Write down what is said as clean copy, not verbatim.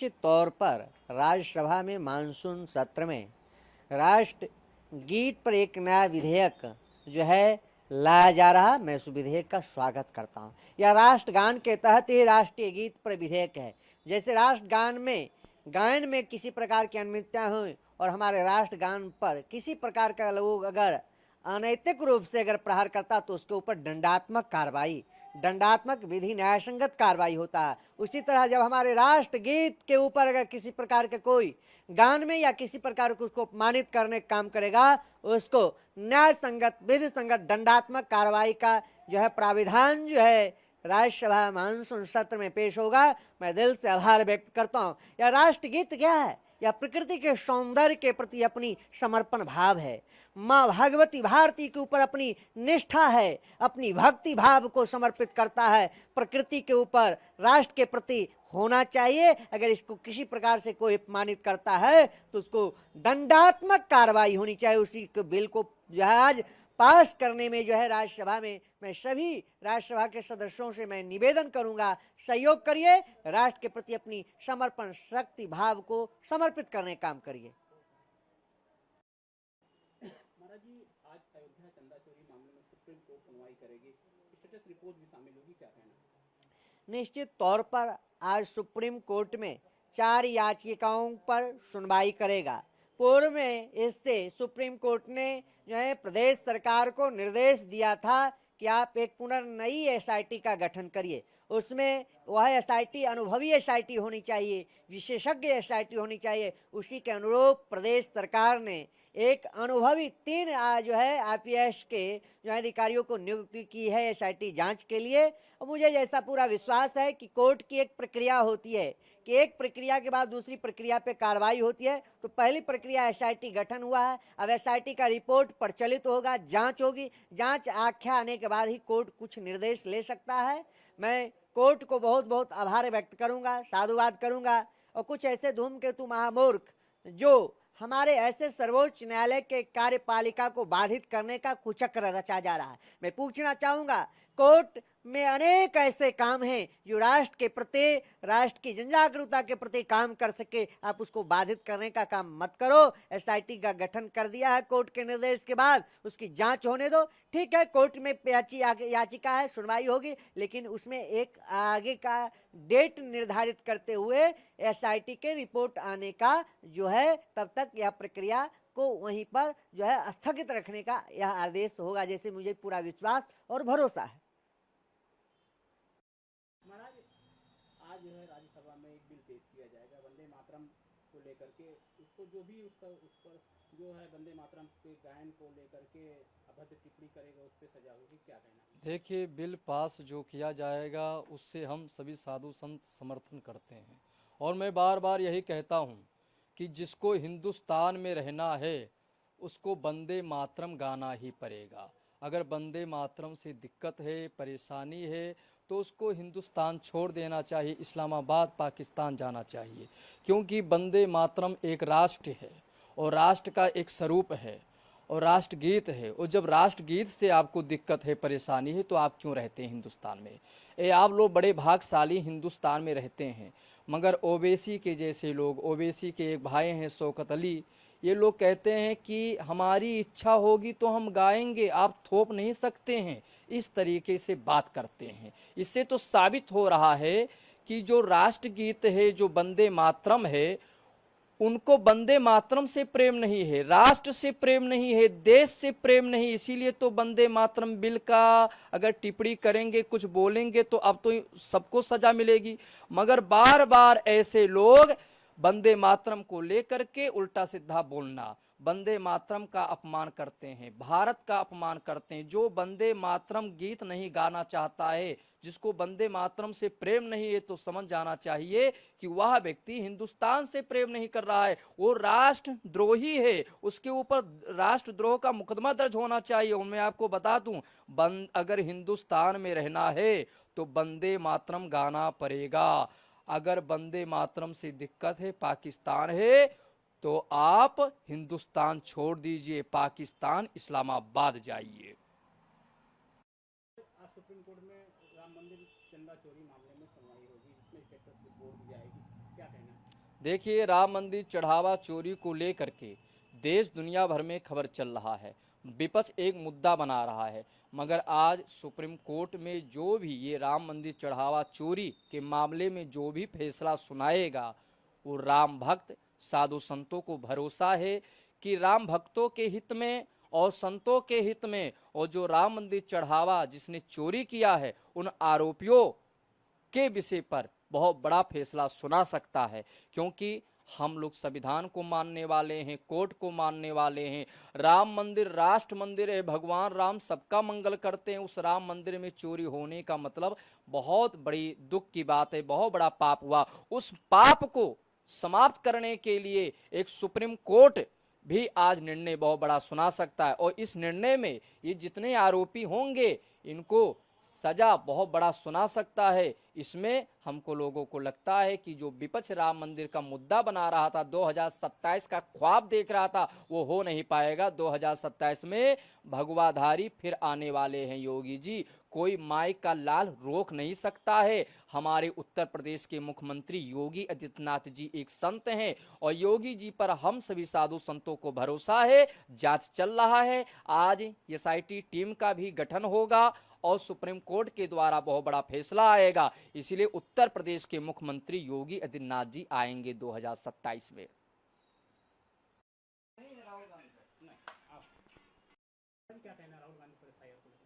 निश्चित तौर पर राज्यसभा में मानसून सत्र में राष्ट्र गीत पर एक नया विधेयक जो है लाया जा रहा। मैं उस विधेयक का स्वागत करता हूं। यह राष्ट्रगान के तहत ही राष्ट्रीय गीत पर विधेयक है। जैसे राष्ट्रगान में गायन में किसी प्रकार की अनियमितता हुई और हमारे राष्ट्रगान पर किसी प्रकार का लोग अगर अनैतिक रूप से अगर प्रहार करता तो उसके ऊपर दंडात्मक विधि न्यायसंगत कार्रवाई होता है। उसी तरह जब हमारे राष्ट्रगीत के ऊपर अगर किसी प्रकार के कोई गान में या किसी प्रकार को उसको अपमानित करने का काम करेगा, उसको न्याय संगत विधि संगत दंडात्मक कार्रवाई का जो है प्राविधान जो है राज्यसभा मानसून सत्र में पेश होगा। मैं दिल से आभार व्यक्त करता हूं। यह राष्ट्रगीत क्या है? यह प्रकृति के सौंदर्य के प्रति अपनी समर्पण भाव है। माँ भगवती भारती के ऊपर अपनी निष्ठा है, अपनी भक्ति भाव को समर्पित करता है। प्रकृति के ऊपर राष्ट्र के प्रति होना चाहिए। अगर इसको किसी प्रकार से कोई अपमानित करता है तो उसको दंडात्मक कार्रवाई होनी चाहिए। उसी के बिल को जो है आज पास करने में जो है राज्यसभा में मैं सभी राज्यसभा के सदस्यों से मैं निवेदन करूंगा, सहयोग करिए, राष्ट्र के प्रति अपनी समर्पण शक्ति भाव को समर्पित करने का काम करिए। महाराज जी, आज अयोध्या चंदा चोरी मामले में सुप्रीम कोर्ट सुनवाई करेगी, स्टेटस रिपोर्ट भी शामिल होगी, क्या कहना? निश्चित तौर पर आज सुप्रीम कोर्ट में 4 याचिकाओं पर सुनवाई करेगा। पूर्व में इससे सुप्रीम कोर्ट ने जो है प्रदेश सरकार को निर्देश दिया था कि आप एक पुनर्नयी एसआईटी का गठन करिए। उसमें वह एसआईटी अनुभवी एसआईटी होनी चाहिए, विशेषज्ञ एसआईटी होनी चाहिए। उसी के अनुरूप प्रदेश सरकार ने एक अनुभवी 3 जो है आरपीएस के जो है अधिकारियों को नियुक्ति की है एसआईटी जांच के लिए। और मुझे ऐसा पूरा विश्वास है कि कोर्ट की एक प्रक्रिया होती है कि एक प्रक्रिया के बाद दूसरी प्रक्रिया पे कार्रवाई होती है। तो पहली प्रक्रिया एसआईटी गठन हुआ है, अब एसआईटी का रिपोर्ट प्रचलित होगा, जांच होगी, जांच आख्या आने के बाद ही कोर्ट कुछ निर्देश ले सकता है। मैं कोर्ट को बहुत बहुत आभार व्यक्त करूंगा, साधुवाद करूंगा। और कुछ ऐसे धूमकेतु महामूर्ख जो हमारे ऐसे सर्वोच्च न्यायालय के कार्यपालिका को बाधित करने का कुचक्र रचा जा रहा है। मैं पूछना चाहूंगा, कोर्ट में अनेक ऐसे काम हैं जो राष्ट्र के प्रति, राष्ट्र की जनजागरूकता के प्रति काम कर सके, आप उसको बाधित करने का काम मत करो। एसआईटी का गठन कर दिया है कोर्ट के निर्देश के बाद, उसकी जांच होने दो। ठीक है, कोर्ट में याचिका है, सुनवाई होगी, लेकिन उसमें एक आगे का डेट निर्धारित करते हुए एसआईटी के रिपोर्ट आने का जो है तब तक यह प्रक्रिया को वहीं पर जो है स्थगित रखने का यह आदेश होगा, जैसे मुझे पूरा विश्वास और भरोसा है। महाराज, आज जो है राज्यसभा में एक बिल पेश किया जाएगा वंदे मातरम को लेकर के। उसको जो भी उस पर जो है वंदे मातरम के गायन को लेकर के अभद्र टिप्पणी करेगा उस पर सजा होगी, क्या कहना? देखिए, बिल पास जो किया जाएगा उससे हम सभी साधु संत समर्थन करते हैं। और मैं बार बार यही कहता हूँ कि जिसको हिंदुस्तान में रहना है उसको वंदे मातरम गाना ही पड़ेगा। अगर वंदे मातरम से दिक्कत है, परेशानी है, तो उसको हिंदुस्तान छोड़ देना चाहिए, इस्लामाबाद पाकिस्तान जाना चाहिए। क्योंकि वंदे मातरम एक राष्ट्र है और राष्ट्र का एक स्वरूप है और राष्ट्रगीत है। और जब राष्ट्रगीत से आपको दिक्कत है, परेशानी है, तो आप क्यों रहते हैं हिंदुस्तान में? आप लोग बड़े भाग्यशाली हिंदुस्तान में रहते हैं, मगर ओवैसी के जैसे लोग, ओवैसी के एक भाई हैं शौकत अली, ये लोग कहते हैं कि हमारी इच्छा होगी तो हम गाएंगे, आप थोप नहीं सकते हैं। इस तरीके से बात करते हैं। इससे तो साबित हो रहा है कि जो राष्ट्रगीत है, जो वंदे मातरम है, उनको वंदे मातरम से प्रेम नहीं है, राष्ट्र से प्रेम नहीं है, देश से प्रेम नहीं। इसीलिए तो वंदे मातरम बिल का अगर टिप्पणी करेंगे, कुछ बोलेंगे, तो अब तो सबको सजा मिलेगी। मगर बार बार ऐसे लोग वंदे मातरम को लेकर के उल्टा सीधा बोलना, वंदे मातरम का अपमान करते हैं, भारत का अपमान करते हैं। जो वंदे मातरम गीत नहीं गाना चाहता है, जिसको वंदे मातरम से प्रेम नहीं है, तो समझ जाना चाहिए कि वह व्यक्ति हिंदुस्तान से प्रेम नहीं कर रहा है, वो राष्ट्रद्रोही है। उसके ऊपर राष्ट्रद्रोह का मुकदमा दर्ज होना चाहिए। और मैं आपको बता दूं, अगर हिंदुस्तान में रहना है तो वंदे मातरम गाना पड़ेगा। अगर वंदे मातरम से दिक्कत है, पाकिस्तान है, तो आप हिंदुस्तान छोड़ दीजिए, पाकिस्तान इस्लामाबाद जाइए। आज सुप्रीम कोर्ट में राम मंदिर चंदा चोरी मामले में सुनवाई होगी, जिसमें स्टेटस रिपोर्ट भी आएगी, क्या कहना? देखिए, राम मंदिर चढ़ावा चोरी को लेकर के देश दुनिया भर में खबर चल रहा है, विपक्ष एक मुद्दा बना रहा है, मगर आज सुप्रीम कोर्ट में जो भी ये राम मंदिर चढ़ावा चोरी के मामले में जो भी फैसला सुनाएगा, वो राम भक्त साधु संतों को भरोसा है कि राम भक्तों के हित में और संतों के हित में, और जो राम मंदिर चढ़ावा जिसने चोरी किया है उन आरोपियों के विषय पर बहुत बड़ा फैसला सुना सकता है, क्योंकि हम लोग संविधान को मानने वाले हैं, कोर्ट को मानने वाले हैं। राम मंदिर राष्ट्र मंदिर है, भगवान राम सबका मंगल करते हैं। उस राम मंदिर में चोरी होने का मतलब बहुत बड़ी दुख की बात है, बहुत बड़ा पाप हुआ। उस पाप को समाप्त करने के लिए एक सुप्रीम कोर्ट भी आज निर्णय बहुत बड़ा सुना सकता है, और इस निर्णय में ये जितने आरोपी होंगे इनको सजा बहुत बड़ा सुना सकता है। इसमें हमको लोगों को लगता है कि जो विपक्ष राम मंदिर का मुद्दा बना रहा था, 2027 का ख्वाब देख रहा था, वो हो नहीं पाएगा। 2027 में भगवाधारी फिर आने वाले हैं योगी जी, कोई माई का लाल रोक नहीं सकता है। हमारे उत्तर प्रदेश के मुख्यमंत्री योगी आदित्यनाथ जी एक संत हैं, और योगी जी पर हम सभी साधु संतों को भरोसा है। जांच चल रहा है, आज एसआईटी टीम का भी गठन होगा और सुप्रीम कोर्ट के द्वारा बहुत बड़ा फैसला आएगा। इसलिए उत्तर प्रदेश के मुख्यमंत्री योगी आदित्यनाथ जी आएंगे 2027 में। क्या कहना